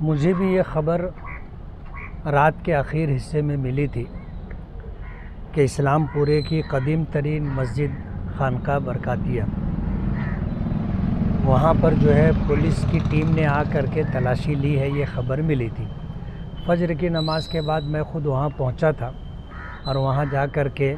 مجھے بھی یہ خبر رات کے آخر حصے میں ملی تھی کہ اسلام پورے کی قدیم ترین مسجد خانقاہ برکاتیہ، وہاں پر جو ہے پولیس کی ٹیم نے آ کر کے تلاشی لی ہے، یہ خبر ملی تھی۔ فجر کی نماز کے بعد میں خود وہاں پہنچا تھا اور وہاں جا کر کے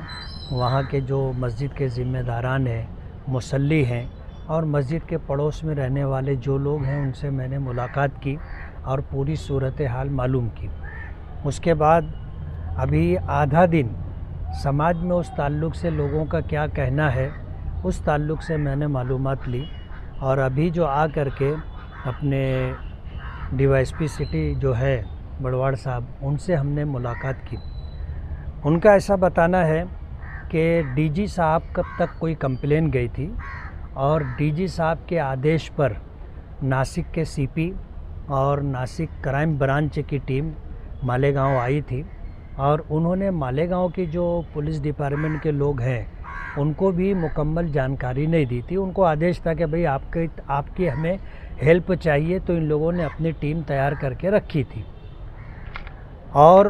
وہاں کے جو مسجد کے ذمہ داران ہیں، مصلی ہیں اور مسجد کے پڑوس میں رہنے والے جو لوگ ہیں ان سے میں نے ملاقات کی اور پوری صورتحال معلوم کی۔ اس کے بعد ابھی آدھا دن سماج میں اس تعلق سے لوگوں کا کیا کہنا ہے، اس تعلق سے میں نے معلومات لی اور ابھی جو آ کر کے اپنے D Y S P city جو ہے بڑواڑ صاحب، ان سے ہم نے ملاقات کی۔ ان کا ایسا بتانا ہے کہ ڈی جی صاحب کب تک کوئی کمپلین گئی تھی اور ڈی جی صاحب کے آدیش پر ناسک کے سی پی اور ناسک کرائم برانچ کی ٹیم مالیگاؤں آئی تھی اور انہوں نے مالیگاؤں کی جو پولیس ڈپارٹمنٹ کے لوگ ہیں ان کو بھی مکمل جانکاری نہیں دی تھی۔ ان کو آدیش تھا کہ بھئی آپ کی ہمیں ہیلپ چاہیے، تو ان لوگوں نے اپنی ٹیم تیار کر کے رکھی تھی اور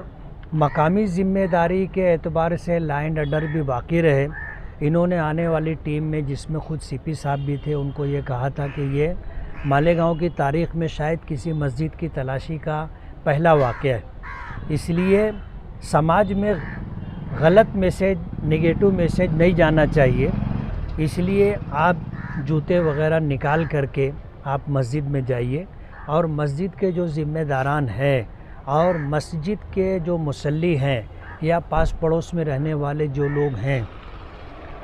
مقامی ذمہ داری کے اعتبار سے لا اینڈ آرڈر بھی باقی رہے۔ انہوں نے آنے والی ٹیم میں، جس میں خود سی پی صاحب بھی تھے، ان کو یہ کہا تھا کہ یہ مالیگاؤں کی تاریخ میں شاید کسی مسجد کی تلاشی کا پہلا واقعہ ہے، اس لیے سماج میں غلط میسیج، نگیٹو میسیج نہیں جانا چاہیے، اس لیے آپ جوتے وغیرہ نکال کر کے آپ مسجد میں جائیے اور مسجد کے جو ذمہ داران ہیں اور مسجد کے جو مصلی ہیں یا پاس پڑوس میں رہنے والے جو لوگ ہیں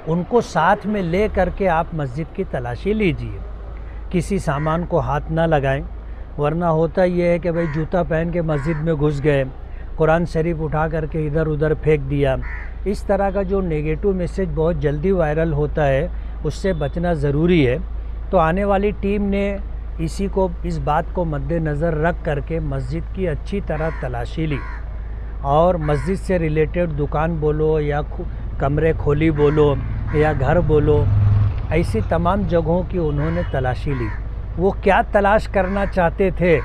ان کو ساتھ میں لے کر کے آپ مسجد کی تلاشی لیجئے۔ کسی سامان کو ہاتھ نہ لگائیں، ورنہ ہوتا یہ ہے کہ بھئی جوتا پہن کے مسجد میں گھس گئے، قرآن شریف اٹھا کر کے ادھر ادھر پھینک دیا۔ اس طرح کا جو نیگیٹو میسیج بہت جلدی وائرل ہوتا ہے، اس سے بچنا ضروری ہے۔ تو آنے والی ٹیم نے اس بات کو مد نظر رکھ کر کے مسجد کی اچھی طرح تلاشی لی اور مسجد سے ریلیٹڈ دکان بولو یا کمرے کھولی بولو یا گھر بولو، ایسی تمام جگہوں کی انہوں نے تلاشی لی۔ وہ کیا تلاش کرنا چاہتے تھے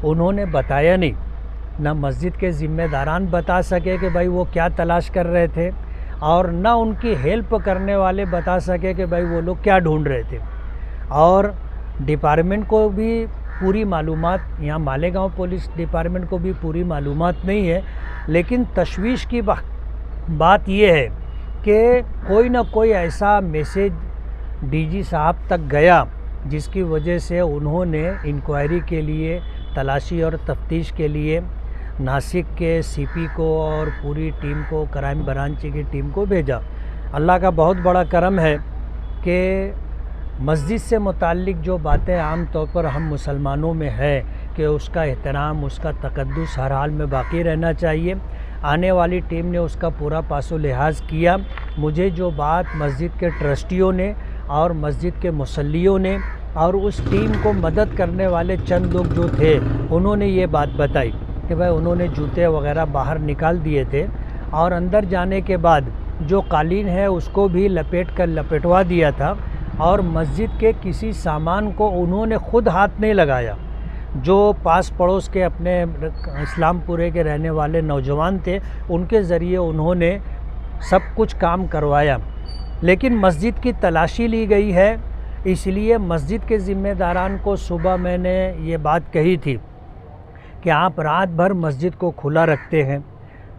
انہوں نے بتایا نہیں، نہ مسجد کے ذمہ داران بتا سکے کہ بھائی وہ کیا تلاش کر رہے تھے اور نہ ان کی ہیلپ کرنے والے بتا سکے کہ بھائی وہ لوگ کیا ڈھونڈ رہے تھے۔ اور ڈپارٹمنٹ کو بھی پوری معلومات، یہاں مالیگاؤں پولیس ڈپارٹمنٹ کو بھی پوری معلومات نہیں ہے، لیکن تشویش کی بات یہ ہے کہ کوئی نہ کوئی ایسا میسیج ڈی جی صاحب تک گیا جس کی وجہ سے انہوں نے انکوائری کے لیے، تلاشی اور تفتیش کے لیے ناسک کے سی پی کو اور پوری ٹیم کو، کرائم برانچ کی ٹیم کو بھیجا۔ اللہ کا بہت بڑا کرم ہے کہ مسجد سے متعلق جو باتیں عام طور پر ہم مسلمانوں میں ہے کہ اس کا احترام، اس کا تقدس ہر حال میں باقی رہنا چاہیے، آنے والی ٹیم نے اس کا پورا پاس و لحاظ کیا۔ مجھے جو بات مسجد کے ٹرسٹیوں نے اور مسجد کے مصلیوں نے اور اس ٹیم کو مدد کرنے والے چند لوگ جو تھے انہوں نے یہ بات بتائی کہ بھائی انہوں نے جوتے وغیرہ باہر نکال دیے تھے اور اندر جانے کے بعد جو قالین ہے اس کو بھی لپیٹوا دیا تھا اور مسجد کے کسی سامان کو انہوں نے خود ہاتھ نہیں لگایا۔ جو پاس پڑوس کے اپنے اسلام پورے کے رہنے والے نوجوان تھے ان کے ذریعے انہوں نے سب کچھ کام کروایا، لیکن مسجد کی تلاشی لی گئی ہے۔ اس لیے مسجد کے ذمہ داران کو صبح میں نے یہ بات کہی تھی کہ آپ رات بھر مسجد کو کھلا رکھتے ہیں،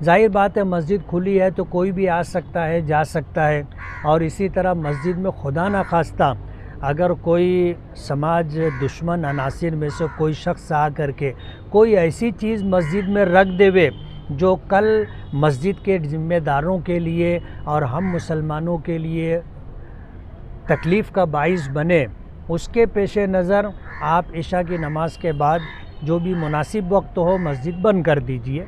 ظاہر بات ہے مسجد کھلی ہے تو کوئی بھی آ سکتا ہے، جا سکتا ہے، اور اسی طرح مسجد میں خدا نخواستہ اگر کوئی سماج دشمن عناصر میں سے کوئی شخص آ کر کے کوئی ایسی چیز مسجد میں رکھ دے جو کل مسجد کے ذمہ داروں کے لیے اور ہم مسلمانوں کے لیے تکلیف کا باعث بنے، اس کے پیش نظر آپ عشاء کی نماز کے بعد جو بھی مناسب وقت ہو مسجد بند کر دیجئے،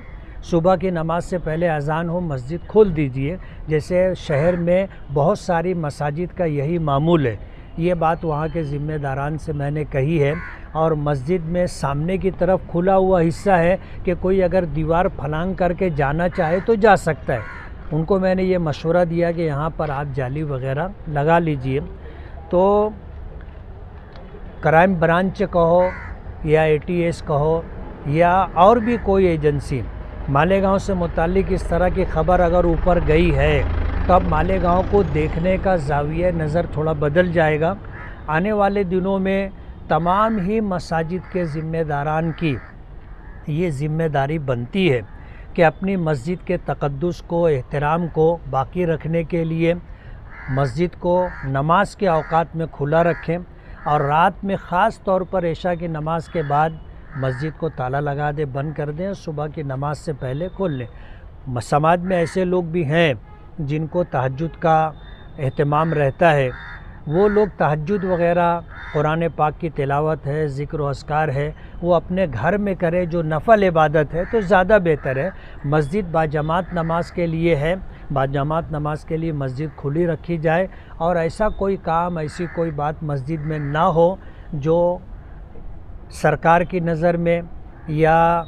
صبح کی نماز سے پہلے اذان ہو مسجد کھول دیجئے، جیسے شہر میں بہت ساری مساجد کا یہی معمول ہے۔ یہ بات وہاں کے ذمہ داران سے میں نے کہی ہے، اور مسجد میں سامنے کی طرف کھلا ہوا حصہ ہے کہ کوئی اگر دیوار پھلانگ کر کے جانا چاہے تو جا سکتا ہے۔ ان کو میں نے یہ مشورہ دیا کہ یہاں پر آپ جالی وغیرہ لگا لیجئے۔ تو کرائم برانچ کہو یا ATS کہو یا اور بھی کوئی ایجنسی مالیگاؤں سے متعلق اس طرح کی خبر اگر اوپر گئی ہے تو اب مالیگاؤں کو دیکھنے کا زاویہ نظر تھوڑا بدل جائے گا۔ آنے والے دنوں میں تمام ہی مساجد کے ذمہ داران کی یہ ذمہ داری بنتی ہے کہ اپنی مسجد کے تقدس کو، احترام کو باقی رکھنے کے لیے مسجد کو نماز کے اوقات میں کھلا رکھیں اور رات میں خاص طور پر عشاء کی نماز کے بعد مسجد کو تالا لگا دیں، بند کر دیں اور صبح کی نماز سے پہلے کھول لیں۔ سماج میں ایسے لوگ بھی ہیں جن کو تہجد کا اہتمام رہتا ہے، وہ لوگ تہجد وغیرہ، قرآن پاک کی تلاوت ہے، ذکر و اذکار ہے، وہ اپنے گھر میں کرے جو نفل عبادت ہے تو زیادہ بہتر ہے۔ مسجد باجماعت نماز کے لیے ہے، باجماعت نماز کے لیے مسجد کھلی رکھی جائے اور ایسا کوئی کام، ایسی کوئی بات مسجد میں نہ ہو جو سرکار کی نظر میں یا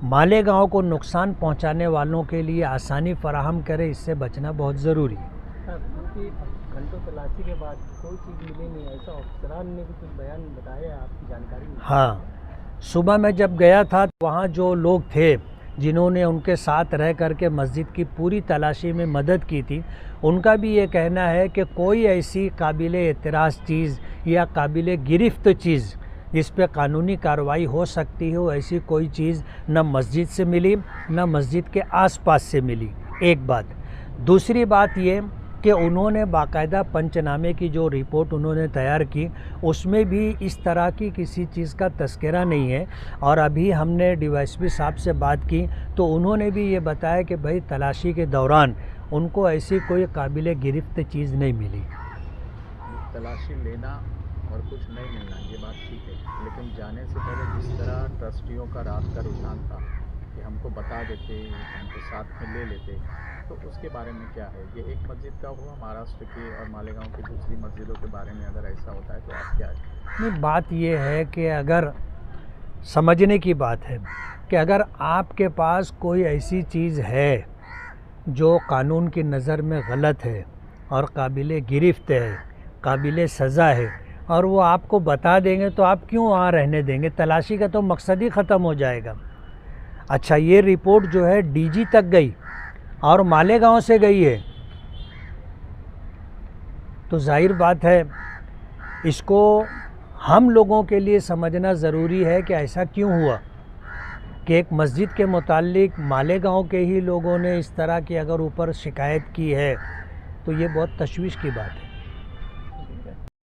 مالیگاؤں کو نقصان پہنچانے والوں کے لیے آسانی فراہم کرے، اس سے بچنا بہت ضروری ہے۔ گھنٹوں تلاشی کے بعد کوئی چیز ملی نہیں، ایسا افسران نے بھی کچھ بیان بتایا ہے آپ کی جانکاری میں؟ ہاں، صبح میں جب گیا تھا وہاں جو لوگ تھے جنہوں نے ان کے ساتھ رہ کر کے مسجد کی پوری تلاشی میں مدد کی تھی، ان کا بھی یہ کہنا ہے کہ کوئی ایسی قابل اعتراض چیز یا قابل گرفت چیز جس پہ قانونی کارروائی ہو سکتی ہو، ایسی کوئی چیز نہ مسجد سے ملی نہ مسجد کے آس پاس سے ملی، ایک بات۔ دوسری بات یہ کہ انہوں نے باقاعدہ پنچنامے کی جو رپورٹ انہوں نے تیار کی اس میں بھی اس طرح کی کسی چیز کا تذکرہ نہیں ہے، اور ابھی ہم نے ڈی وائی ایس پی صاحب سے بات کی تو انہوں نے بھی یہ بتایا کہ بھائی تلاشی کے دوران ان کو ایسی کوئی قابل گرفت چیز نہیں ملی۔ تلاشی لینا اور کچھ نہیں ملنا یہ بات ٹھیک ہے، لیکن جانے سے پہلے جس طرح ٹرسٹیوں کا رات کا رجحان تھا کہ ہم کو بتا دیتے، ہم کو ساتھ میں لے لیتے، تو اس کے بارے میں کیا ہے؟ یہ ایک مسجد کا ہوا، مہاراشٹر کی اور مالیگاؤں کی دوسری مسجدوں کے بارے میں اگر ایسا ہوتا ہے تو آپ کیا ہے؟ نہیں، بات یہ ہے کہ اگر سمجھنے کی بات ہے کہ اگر آپ کے پاس کوئی ایسی چیز ہے جو قانون کی نظر میں غلط ہے اور قابل گرفت ہے، قابل سزا ہے، اور وہ آپ کو بتا دیں گے تو آپ کیوں وہاں رہنے دیں گے؟ تلاشی کا تو مقصد ہی ختم ہو جائے گا۔ اچھا، یہ رپورٹ جو ہے ڈی جی تک گئی اور مالیگاؤں سے گئی ہے تو ظاہر بات ہے اس کو ہم لوگوں کے لیے سمجھنا ضروری ہے کہ ایسا کیوں ہوا کہ ایک مسجد کے متعلق مالیگاؤں کے ہی لوگوں نے اس طرح کی اگر اوپر شکایت کی ہے تو یہ بہت تشویش کی بات ہے۔